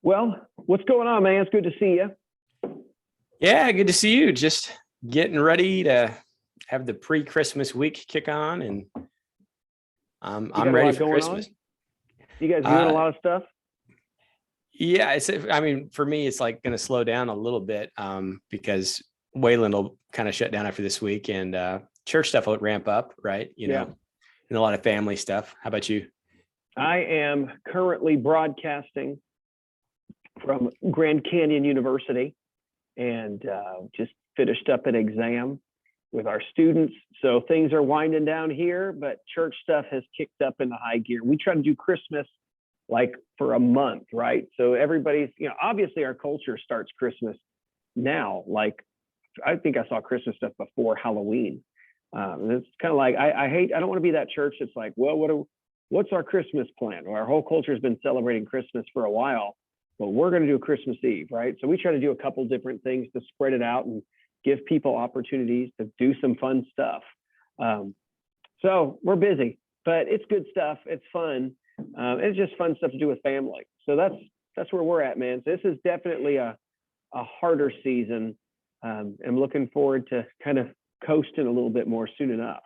Well, what's going on, man? It's good to see you. Yeah, good to see you. Just getting ready to have the pre-Christmas week kick on, and You I'm got a ready lot for going Christmas. on? You guys doing a Uh, lot of stuff? yeah, I mean, for me, it's like going to slow down a little bit because Wayland will kind of shut down after this week, and church stuff will ramp up, right? Yeah. And a lot of family stuff. How about you? I am currently broadcasting from Grand Canyon University and just finished up an exam with our students. So things are winding down here, but church stuff has kicked up into high gear. We try to do Christmas like for a month, right? So everybody's, obviously our culture starts Christmas now. Like I think I saw Christmas stuff before Halloween. It's kind of like I don't want to be that church that's like, well, what's our Christmas plan? Well, our whole culture has been celebrating Christmas for a while, but we're going to do a Christmas Eve, right? So we try to do a couple different things to spread it out and give people opportunities to do some fun stuff. So we're busy, but it's good stuff. It's fun. It's just fun stuff to do with family. So that's where we're at, man. So this is definitely a harder season. I'm looking forward to kind of coasting a little bit more soon enough.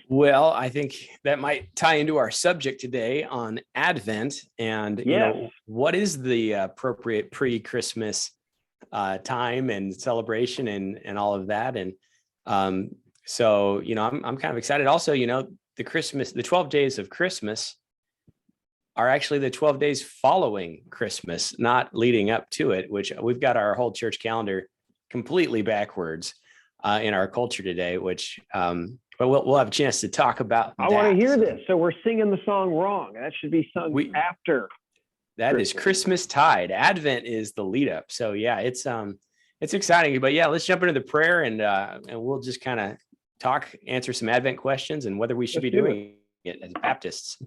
Well, I think that might tie into our subject today on Advent, and Yes. what is the appropriate pre-Christmas time and celebration and all of that. And so I'm kind of excited. Also, the 12 days of Christmas are actually the 12 days following Christmas, not leading up to it, which we've got our whole church calendar completely backwards in our culture today, which but we'll have a chance to talk about I want to hear this. So we're singing the song wrong. That should be sung after. That is Christmas tide. Advent is the lead up. So yeah, it's exciting. But yeah, let's jump into the prayer and we'll just kind of talk, answer some Advent questions and whether we should be doing it as Baptists.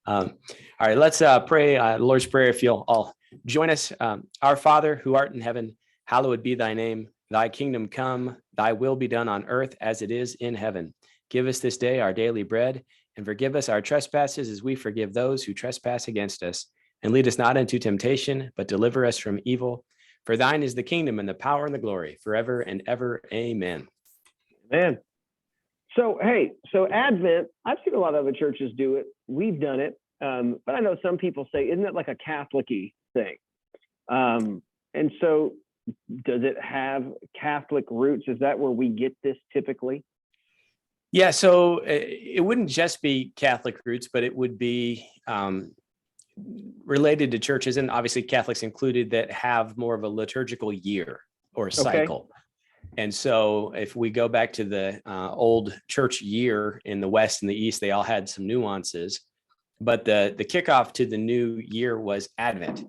All right, let's pray the Lord's Prayer. If you'll all join us. Our Father who art in heaven, hallowed be thy name. Thy kingdom come, thy will be done on earth as it is in heaven. Give us this day our daily bread, and forgive us our trespasses as we forgive those who trespass against us. And lead us not into temptation, but deliver us from evil. For thine is the kingdom and the power and the glory forever and ever. Amen. Man. So Advent, I've seen a lot of other churches do it. We've done it. But I know some people say, isn't it like a Catholic-y thing? And so does it have Catholic roots? Is that where we get this typically? Yeah, so it wouldn't just be Catholic roots, but it would be related to churches, and obviously Catholics included, that have more of a liturgical year or cycle. Okay. And so if we go back to the old church year in the West and the East, they all had some nuances, but the kickoff to the new year was Advent.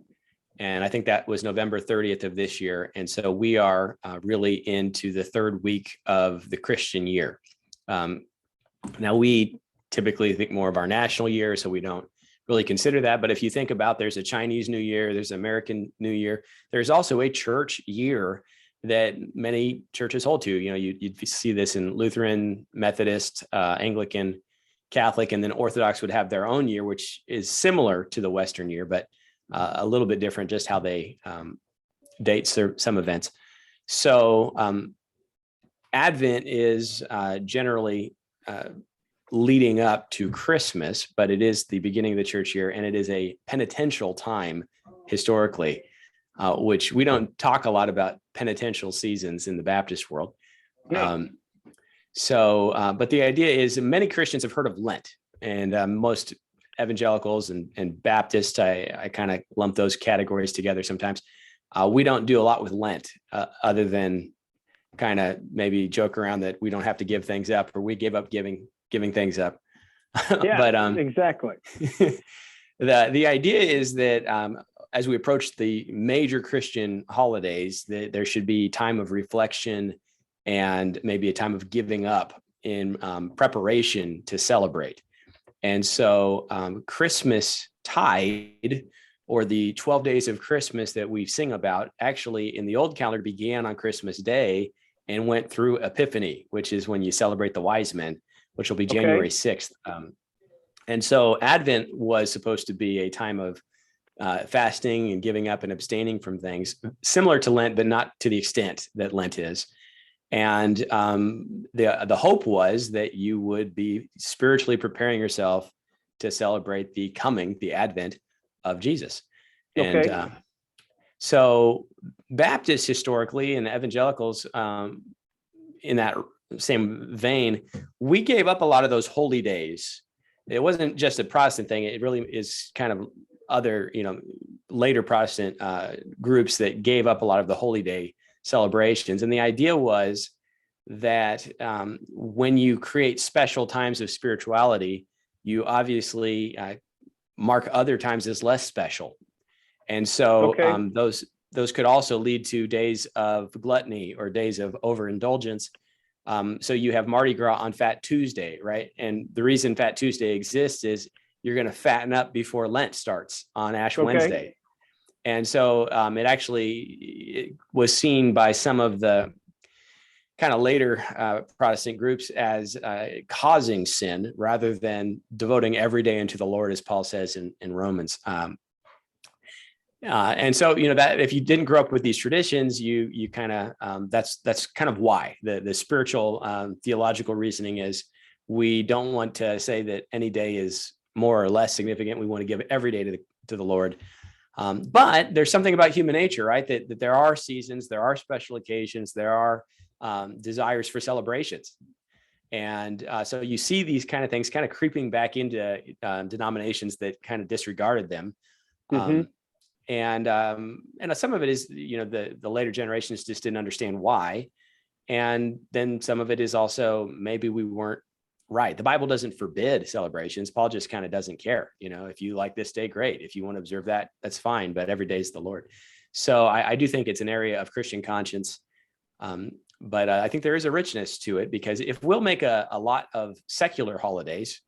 And I think that was November 30th of this year. And so we are really into the third week of the Christian year. Now, we typically think more of our national year, so we don't really consider that. But if you think about, there's a Chinese New Year, there's American New Year, there's also a church year that many churches hold to. You'd see this in Lutheran, Methodist, Anglican, Catholic, and then Orthodox would have their own year, which is similar to the Western year, but a little bit different, just how they date some events. So Advent is generally leading up to Christmas, but it is the beginning of the church year, and it is a penitential time historically, which we don't talk a lot about penitential seasons in the Baptist world. Yeah. But the idea is many Christians have heard of Lent, and most evangelicals and Baptists, I kind of lump those categories together sometimes. We don't do a lot with Lent other than kind of maybe joke around that we don't have to give things up, or we give up giving things up. Yeah, but exactly. The idea is that as we approach the major Christian holidays, that there should be time of reflection and maybe a time of giving up in preparation to celebrate. And so Christmas tide, or the 12 days of Christmas that we sing about, actually in the old calendar began on Christmas Day and went through Epiphany, which is when you celebrate the wise men, which will be January 6th. And so Advent was supposed to be a time of fasting and giving up and abstaining from things similar to Lent, but not to the extent that Lent is. And the hope was that you would be spiritually preparing yourself to celebrate the Advent of Jesus. Okay. And so Baptists historically and evangelicals, in that same vein, we gave up a lot of those holy days. It wasn't just a Protestant thing. It really is kind of other, later Protestant groups that gave up a lot of the holy day celebrations. And the idea was that when you create special times of spirituality, you obviously mark other times as less special. And so those could also lead to days of gluttony or days of overindulgence. So you have Mardi Gras on Fat Tuesday, right? And the reason Fat Tuesday exists is you're going to fatten up before Lent starts on Ash Wednesday. And so it was seen by some of the kind of later Protestant groups as causing sin rather than devoting every day unto the Lord, as Paul says in Romans. And so, that if you didn't grow up with these traditions, you kind of, that's kind of why the spiritual theological reasoning is we don't want to say that any day is more or less significant. We want to give every day to the Lord. But there's something about human nature, right? That there are seasons, there are special occasions, there are desires for celebrations. And so you see these kind of things kind of creeping back into denominations that kind of disregarded them. And some of it is, the later generations just didn't understand why. And then some of it is also maybe we weren't right. The Bible doesn't forbid celebrations. Paul just kind of doesn't care. If you like this day, great. If you want to observe that, that's fine. But every day is the Lord. So I do think it's an area of Christian conscience. But I think there is a richness to it, because if we'll make a lot of secular holidays,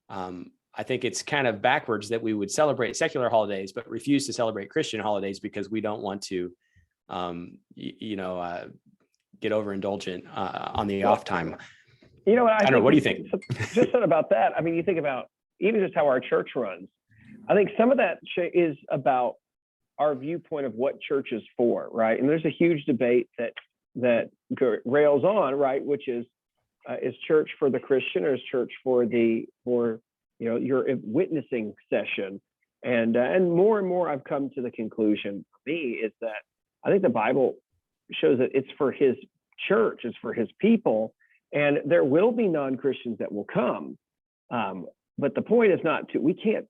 I think it's kind of backwards that we would celebrate secular holidays, but refuse to celebrate Christian holidays because we don't want to, get overindulgent on the off time. I don't know. What do you think? Just about that. I mean, you think about even just how our church runs. I think some of that is about our viewpoint of what church is for, right? And there's a huge debate that rails on, right? Which is church for the Christian, or is church for your witnessing session? And more I've come to the conclusion for me is that I think the Bible shows that it's for his church, it's for his people, and there will be non-Christians that will come. But the point is we can't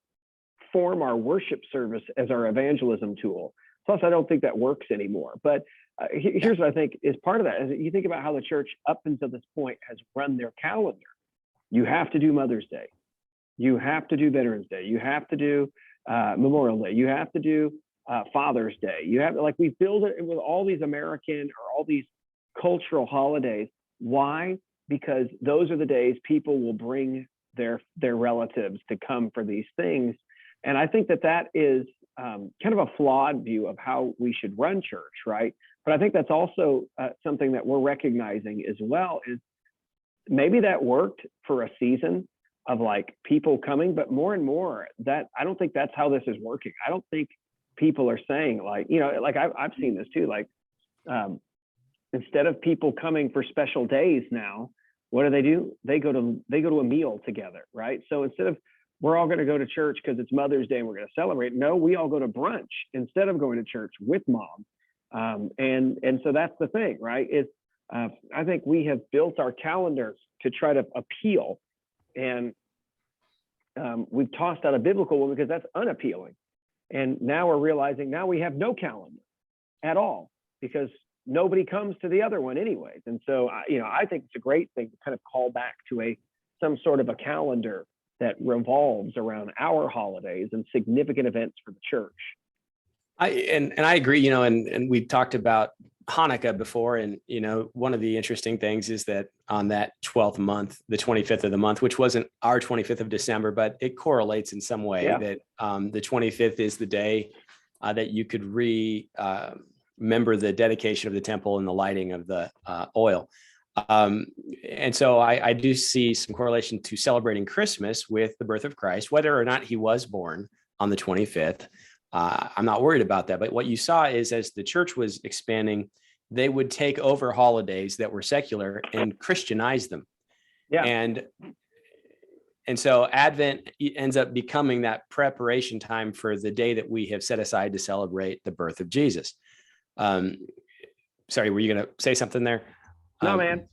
form our worship service as our evangelism tool. Plus, I don't think that works anymore. But here's what I think is part of that. Is that you think about how the church up until this point has run their calendar. You have to do Mother's Day. You have to do Veterans Day. You have to do Memorial Day. You have to do Father's Day. You have we build it with all these American or all these cultural holidays. Why? Because those are the days people will bring their relatives to come for these things. And I think that is kind of a flawed view of how we should run church, right? But I think that's also something that we're recognizing as well, is maybe that worked for a season of people coming, but more and more that I don't think that's how this is working. I don't think people are saying I've seen this too. Instead of people coming for special days now, what do? They go to a meal together, right? So instead of we're all going to go to church because it's Mother's Day and we're going to celebrate, no, we all go to brunch instead of going to church with mom. And so that's the thing, right? I think we have built our calendars to try to appeal, and we've tossed out a biblical one because that's unappealing. And now we're realizing now we have no calendar at all because nobody comes to the other one anyways. And so, I think it's a great thing to kind of call back to some sort of a calendar that revolves around our holidays and significant events for the church. I agree, and we talked about Hanukkah before. And, one of the interesting things is that on that 12th month, the 25th of the month, which wasn't our 25th of December, but it correlates in some way that the 25th is the day that you could remember the dedication of the temple and the lighting of the oil. And so I do see some correlation to celebrating Christmas with the birth of Christ, whether or not he was born on the 25th. I'm not worried about that. But what you saw is as the church was expanding, they would take over holidays that were secular and Christianize them. Yeah. And so Advent ends up becoming that preparation time for the day that we have set aside to celebrate the birth of Jesus. Sorry, were you going to say something there? No, man.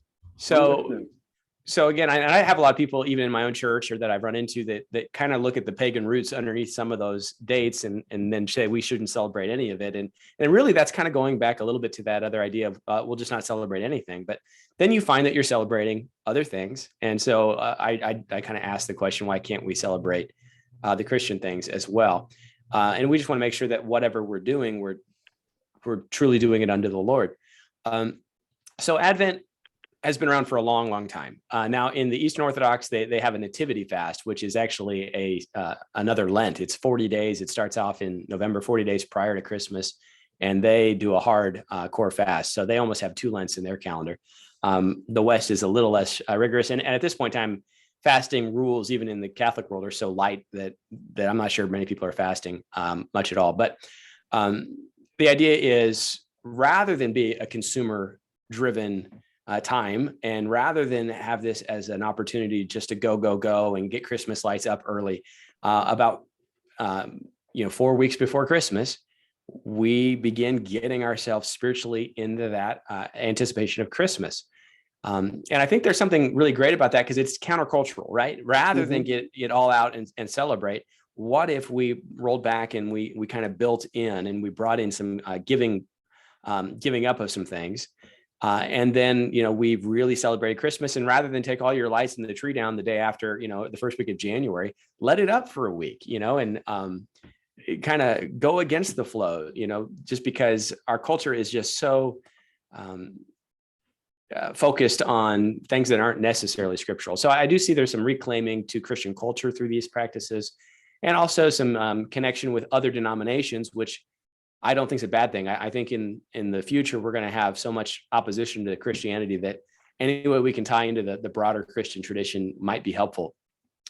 So again, I have a lot of people, even in my own church or that I've run into that kind of look at the pagan roots underneath some of those dates and then say we shouldn't celebrate any of it. And really that's kind of going back a little bit to that other idea of we'll just not celebrate anything. But then you find that you're celebrating other things. And so I kind of ask the question, why can't we celebrate the Christian things as well? And we just want to make sure that whatever we're doing, we're truly doing it unto the Lord. So Advent has been around for a long, long time. Now in the Eastern Orthodox, they have a nativity fast, which is actually another Lent. It's 40 days. It starts off in November, 40 days prior to Christmas, and they do a hard core fast. So they almost have 2 Lents in their calendar. The West is a little less rigorous. And at this point in time, fasting rules, even in the Catholic world, are so light that I'm not sure many people are fasting much at all. But the idea is rather than be a consumer driven time, and rather than have this as an opportunity just to go and get Christmas lights up early, about 4 weeks before Christmas, we begin getting ourselves spiritually into that anticipation of Christmas. And I think there's something really great about that because it's countercultural, right? Rather than get it all out and celebrate, what if we rolled back and we kind of built in and we brought in some giving up of some things. And then, we've really celebrated Christmas, and rather than take all your lights in the tree down the day after, the first week of January, let it up for a week, and kind of go against the flow, just because our culture is just so focused on things that aren't necessarily scriptural. So I do see there's some reclaiming to Christian culture through these practices, and also some connection with other denominations, which I don't think it's a bad thing. I think in the future, we're going to have so much opposition to Christianity that any way we can tie into the broader Christian tradition might be helpful.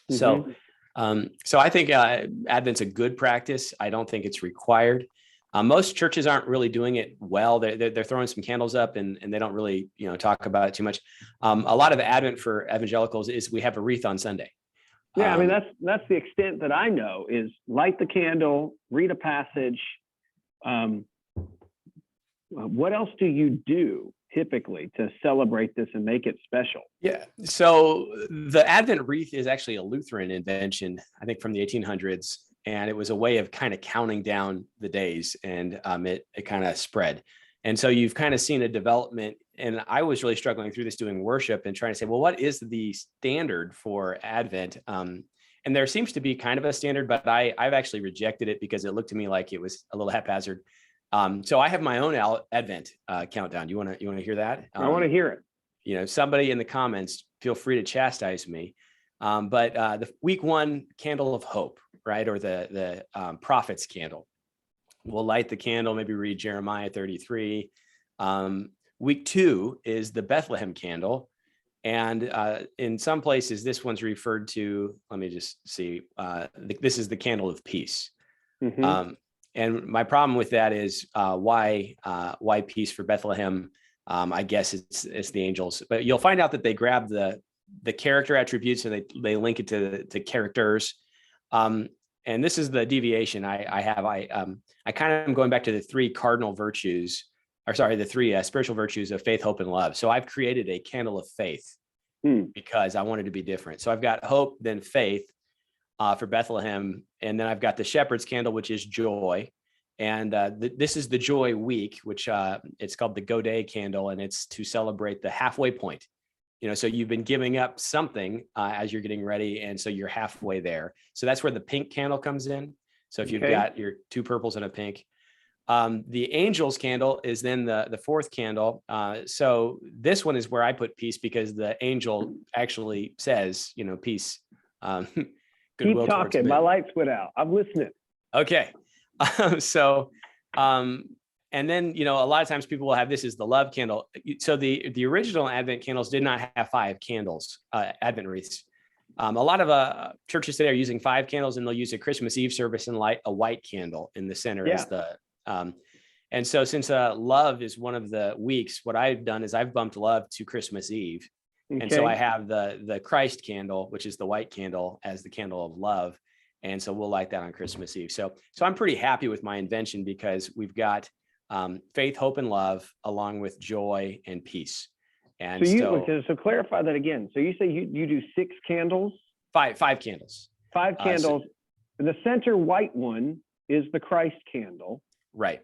So I think Advent's a good practice. I don't think it's required. Most churches aren't really doing it well. They're throwing some candles up and they don't really, talk about it too much. A lot of the Advent for evangelicals is we have a wreath on Sunday. Yeah, I mean, that's the extent that I know is light the candle, read a passage. What else do you do typically to celebrate this and make it special? Yeah. So the Advent wreath is actually a Lutheran invention, I think from the 1800s. And it was a way of kind of counting down the days, and it kind of spread. And so you've kind of seen a development, and I was really struggling through this doing worship and trying to say, well, what is the standard for Advent? And there seems to be kind of a standard, but I've actually rejected it because it looked to me like it was a little haphazard. So I have my own Advent countdown. You want to hear that? I want to hear it. Somebody in the comments, feel free to chastise me. But the week 1 candle of hope, right? Or the prophet's candle. We'll light the candle, maybe read Jeremiah 33. Week 2 is the Bethlehem Candle. And in some places, this one's referred to, let me just see, this is the candle of peace. And my problem with that is why peace for Bethlehem? I guess it's the angels, but you'll find out that they grab the character attributes and they link it to characters. And this is the deviation I have. I kind of am going back to the 3 cardinal virtues, the 3 spiritual virtues of faith, hope, and love. So I've created a candle of faith because I wanted to be different. So I've got hope, then faith for Bethlehem. And then I've got the shepherd's candle, which is joy. And this is the joy week, which it's called the Go Day candle. And it's to celebrate the halfway point. So you've been giving up something as you're getting ready. And so you're halfway there. So that's where the pink candle comes in. So if you've got your 2 purples and a pink, the angel's candle is then the 4th candle. So this one is where I put peace because the angel actually says, peace. Keep talking. My lights went out. I'm listening. Okay. And then, a lot of times people will have this as the love candle. So the original Advent candles did not have 5 candles, Advent wreaths. A lot of churches today are using 5 candles, and they'll use a Christmas Eve service and light a white candle in the center as the. And so since love is one of the weeks, what I've done is I've bumped love to Christmas Eve. Okay. And so I have the Christ candle, which is the white candle, as the candle of love. And so we'll light that on Christmas Eve. So I'm pretty happy with my invention, because we've got faith, hope, and love, along with joy and peace. And so clarify that again. So you say you do 6 candles? Five candles. 5 candles. The center white one is the Christ candle. Right.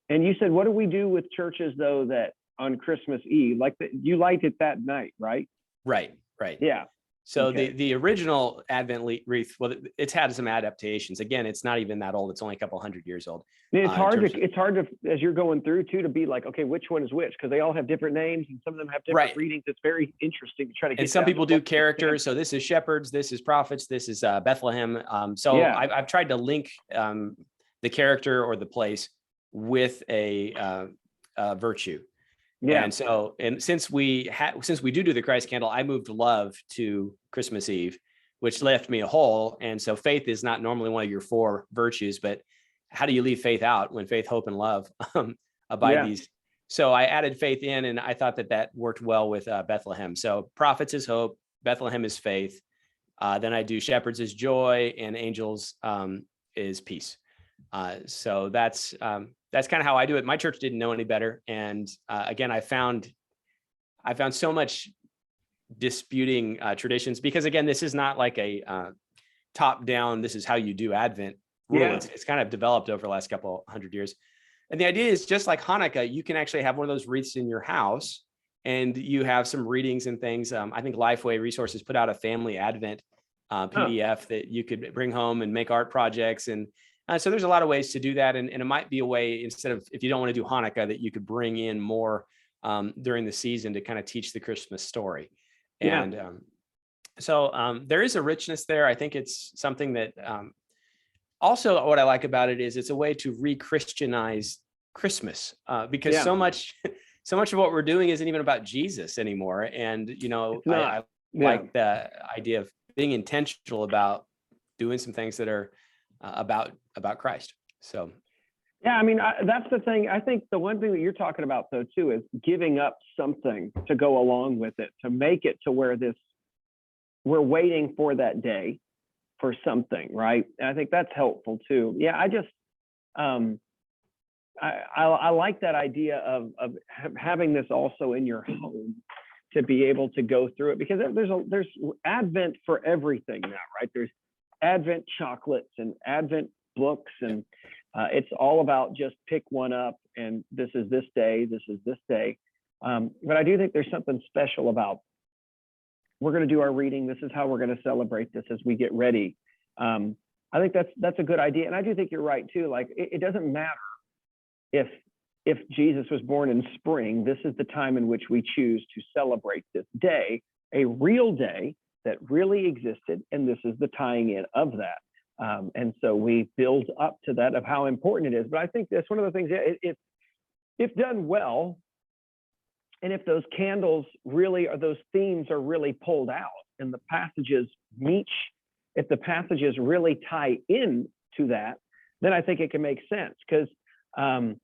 And you said, what do we do with churches, though, that on Christmas Eve, you light it that night, right? Right. Yeah. So the original Advent wreath, well, it's had some adaptations. Again, it's not even that old. It's only a couple hundred years old. It's hard to, as you're going through too, to be like, okay, which one is which? Because they all have different names, and some of them have different readings. It's very interesting to try to get. And some people do characters. So this is shepherds, this is prophets, this is Bethlehem. I've tried to link the character or the place with a virtue. Yeah. And since we do the Christ candle, I moved love to Christmas Eve, which left me a hole. And so faith is not normally one of your 4 virtues, but how do you leave faith out when faith, hope, and love abide these? So I added faith in, and I thought that worked well with Bethlehem. So prophets is hope, Bethlehem is faith. Then I do shepherds is joy, and angels is peace. So that's kind of how I do it. My church didn't know any better. And again, I found so much disputing traditions, because again, this is not like a top down, this is how you do Advent rule. Yeah. It's kind of developed over the last couple hundred years. And the idea is just like Hanukkah, you can actually have one of those wreaths in your house, and you have some readings and things. I think Lifeway Resources put out a family Advent PDF that you could bring home and make art projects. And so there's a lot of ways to do that. And it might be a way, instead of, if you don't want to do Hanukkah, that you could bring in more during the season to kind of teach the Christmas story. Yeah. And so there is a richness there. I think it's something that also what I like about it is it's a way to re-Christianize Christmas, because so much of what we're doing isn't even about Jesus anymore. And, I like the idea of being intentional about doing some things that are about Christ. So, yeah, I mean, that's the thing. I think the one thing that you're talking about, though, too, is giving up something to go along with it, to make it to where we're waiting for that day for something, right? And I think that's helpful too. Yeah, I just I like that idea of having this also in your home, to be able to go through it, because there's Advent for everything now, right? There's Advent chocolates and Advent books, and it's all about just pick one up, and this is this day, this is this day. But I do think there's something special about, we're going to do our reading, this is how we're going to celebrate this as we get ready. I think that's a good idea. And I do think you're right too. Like, it doesn't matter if Jesus was born in spring. This is the time in which we choose to celebrate this day, a real day that really existed, and this is the tying in of that. And so we build up to that, of how important it is. But I think that's one of the things, if done well, and if those candles really are, those themes are really pulled out, and the passages if the passages really tie in to that, then I think it can make sense. Because I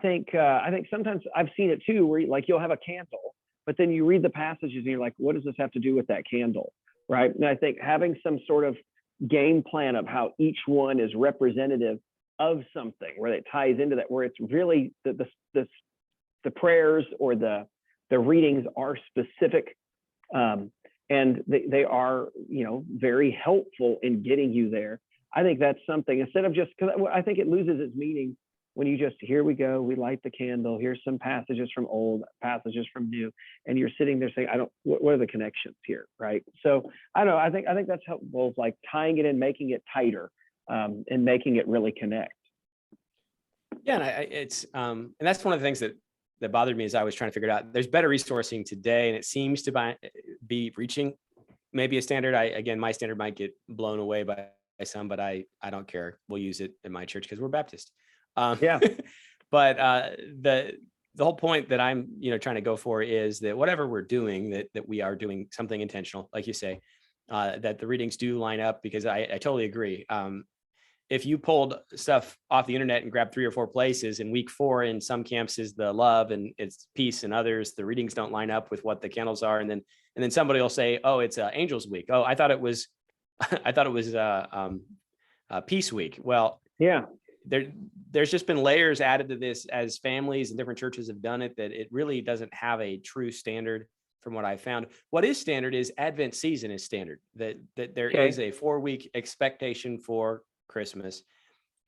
think sometimes I've seen it too, where you'll have a candle, but then you read the passages and you're like, what does this have to do with that candle, right? And I think having some sort of game plan of how each one is representative of something, where it ties into that, where it's really the prayers or the readings are specific, and they are very helpful in getting you there. I think that's something, instead of just, because I think it loses its meaning when you just, here we go, we light the candle, here's some passages from old, passages from new, and you're sitting there saying, what are the connections here, right? So I don't know, I think that's helpful, like tying it in, making it tighter, and making it really connect. Yeah, and that's one of the things that bothered me as I was trying to figure it out. There's better resourcing today, and it seems to be reaching maybe a standard. My standard might get blown away by some, but I don't care. We'll use it in my church because we're Baptist. But the the whole point that I'm, trying to go for is that whatever we're doing, that we are doing something intentional, like you say, that the readings do line up, because I totally agree. If you pulled stuff off the internet and grabbed 3 or 4 places, in week 4, in some camps is the love and it's peace, and others, the readings don't line up with what the candles are. And then somebody will say, oh, it's Angels Week. Oh, I thought it was, Peace Week. Well, Yeah. There's just been layers added to this as families and different churches have done it, that it really doesn't have a true standard from what I found. What is standard is Advent season is standard, that there is a 4-week expectation for Christmas.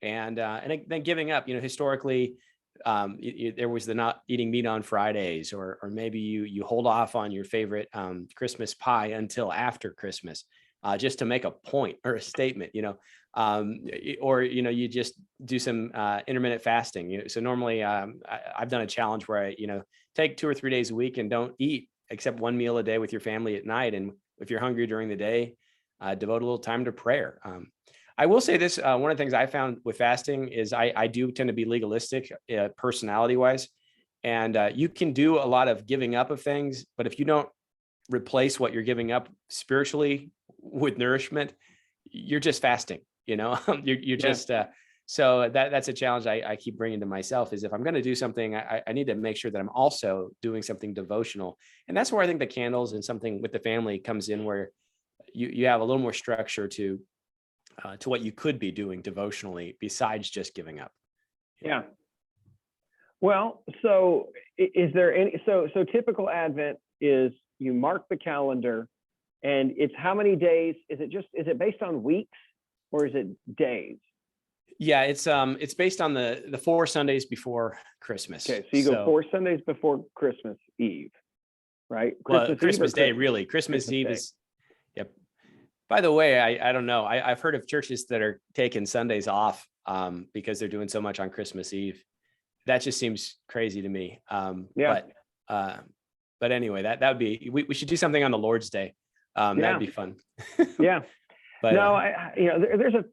And then giving up, historically, there was the not eating meat on Fridays, or maybe you hold off on your favorite Christmas pie until after Christmas, just to make a point or a statement, or, you just do some intermittent fasting. So normally I've done a challenge where I, take 2 or 3 days a week and don't eat except one meal a day with your family at night. And if you're hungry during the day, devote a little time to prayer. I will say this, one of the things I found with fasting is I do tend to be legalistic, personality wise. And you can do a lot of giving up of things, but if you don't replace what you're giving up spiritually with nourishment, you're just fasting, you're just, so that's a challenge I keep bringing to myself, is if I'm going to do something, I need to make sure that I'm also doing something devotional. And that's where I think the candles and something with the family comes in, where you have a little more structure to what you could be doing devotionally besides just giving up. Yeah. Well, so is there any, so typical Advent is you mark the calendar, and it's how many days? Is it based on weeks, or is it days? Yeah, it's based on the 4 Sundays before Christmas. Okay, so you go 4 Sundays before Christmas Eve, right? Christmas Day, really. Christmas Eve is, yep. By the way, I don't know. I've heard of churches that are taking Sundays off because they're doing so much on Christmas Eve. That just seems crazy to me. Yeah. But anyway, that would be, we should do something on the Lord's Day. That'd be fun. Yeah. But no,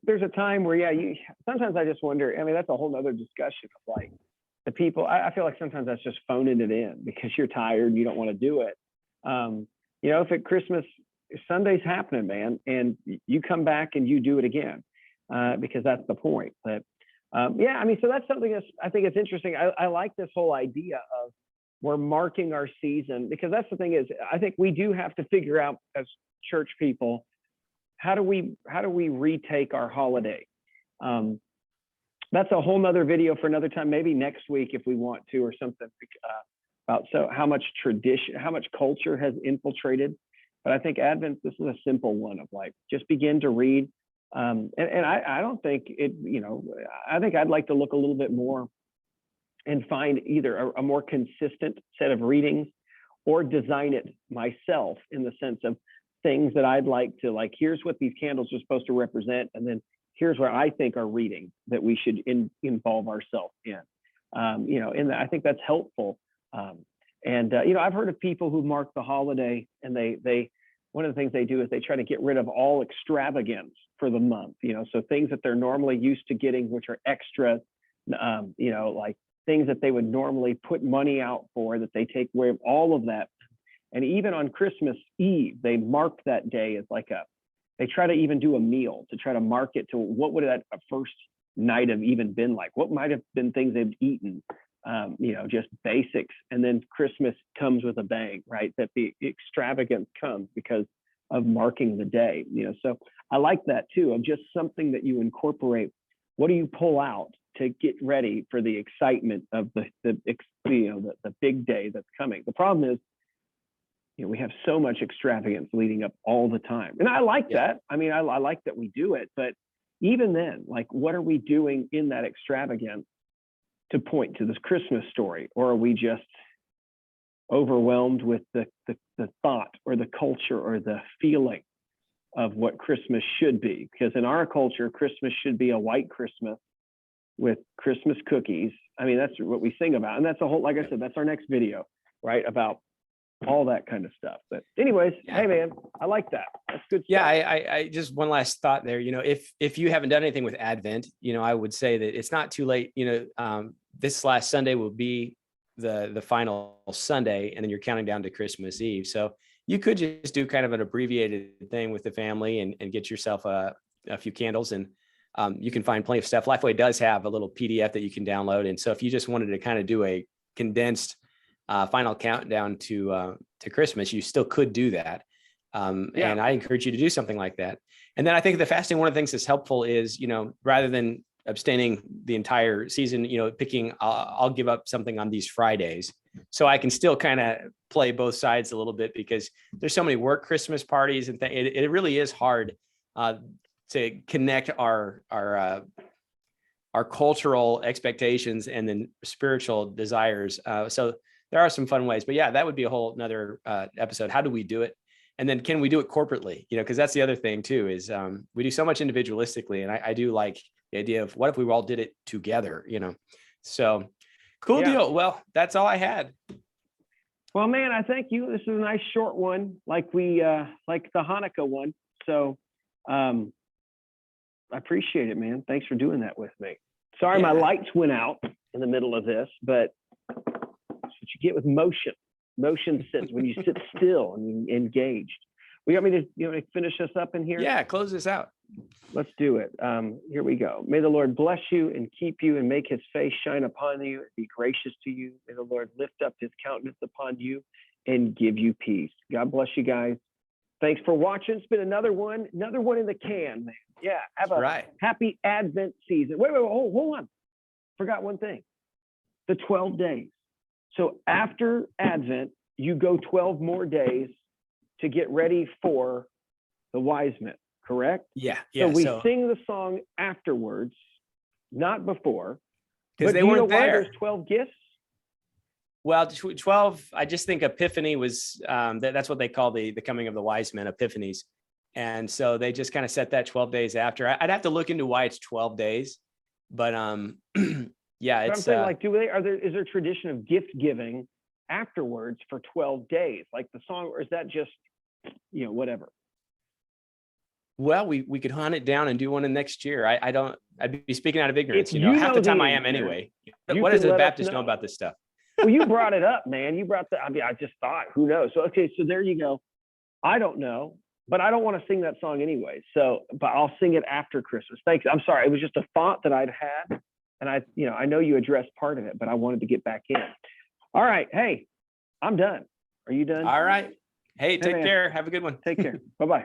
there's a time where, sometimes I just wonder, I mean, that's a whole nother discussion of like the people, I feel like sometimes that's just phoning it in because you're tired and you don't want to do it. If at Christmas, Sunday's happening, man, and you come back and you do it again, because that's the point. But so that's something I think it's interesting. I like this whole idea of we're marking our season, because that's the thing is, I think we do have to figure out as church people, how do we retake our holiday? That's a whole nother video for another time, maybe next week if we want to, or something about how much tradition, how much culture has infiltrated. But I think Advent, this is a simple one of like, just begin to read. And I don't think it, I think I'd like to look a little bit more and find either a more consistent set of readings, or design it myself in the sense of things that I'd like to, like, here's what these candles are supposed to represent, and then here's where I think are reading that we should involve ourselves in. I think that's helpful. I've heard of people who mark the holiday, and they one of the things they do is they try to get rid of all extravagance for the month. So things that they're normally used to getting, which are extra, like things that they would normally put money out for, that they take away all of that. And even on Christmas Eve, they mark that day as like they try to even do a meal to try to mark it to what would that first night have even been like? What might have been things they've eaten, just basics. And then Christmas comes with a bang, right? That the extravagance comes because of marking the day, So I like that too, of just something that you incorporate. What do you pull out to get ready for the excitement of the big day that's coming? The problem is, we have so much extravagance leading up all the time. And I like that. I mean, I like that we do it, but even then, like, what are we doing in that extravagance to point to this Christmas story? Or are we just overwhelmed with the thought or the culture or the feeling of what Christmas should be? Because in our culture, Christmas should be a white Christmas with Christmas cookies. I mean, that's what we sing about. And that's a whole, like I said, that's our next video, right? About all that kind of stuff. But anyways, hey man, I like that. That's good stuff. Yeah, I just one last thought there. If you haven't done anything with Advent, I would say that it's not too late. This last Sunday will be the final Sunday, and then you're counting down to Christmas Eve. So you could just do kind of an abbreviated thing with the family and get yourself a few candles, and you can find plenty of stuff. Lifeway does have a little PDF that you can download. And so if you just wanted to kind of do a condensed final countdown to Christmas, you still could do that. And I encourage you to do something like that. And then I think the fasting, one of the things that's helpful is, rather than abstaining the entire season, picking, I'll give up something on these Fridays. So I can still kind of play both sides a little bit, because there's so many work Christmas parties and it really is hard to connect our cultural expectations and then spiritual desires. So there are some fun ways, but yeah, that would be a whole another episode. How do we do it? And then can we do it corporately? Because that's the other thing too, is we do so much individualistically. And I do like the idea of what if we all did it together, So cool deal. Well, that's all I had. Well, man, I thank you. This is a nice short one, like the Hanukkah one. So I appreciate it, man. Thanks for doing that with me. Sorry, my lights went out in the middle of this, but that's what you get with motion. Motion sits when you sit still and engaged. You want me to finish this up in here? Yeah, close this out. Let's do it. Here we go. May the Lord bless you and keep you and make his face shine upon you and be gracious to you. May the Lord lift up his countenance upon you and give you peace. God bless you guys. Thanks for watching. It's been another one in the can, man. Yeah, have a happy Advent season. Wait, hold on. Forgot one thing. The 12 days. So after Advent, you go 12 more days to get ready for the wise men, correct? Yeah. So we sing the song afterwards, not before. Because they weren't there. There's 12 gifts? Well, 12, I just think Epiphany was, that's what they call the coming of the wise men, Epiphanies. And so they just kind of set that 12 days after. I'd have to look into why it's 12 days, but yeah, it's. But I'm saying, is there a tradition of gift giving afterwards for 12 days, like the song, or is that just, whatever? Well, we could hunt it down and do one in next year. I'd be speaking out of ignorance, half the time I am anyway. What does a Baptist know about this stuff? Well, you brought it up, man. I just thought, who knows? So, okay, so there you go. I don't know, but I don't want to sing that song anyway. So, but I'll sing it after Christmas. Thanks. I'm sorry. It was just a thought that I'd had. And I know you addressed part of it, but I wanted to get back in. All right. Hey, I'm done. Are you done? All right. Hey, take care. Have a good one. Take care. Bye-bye.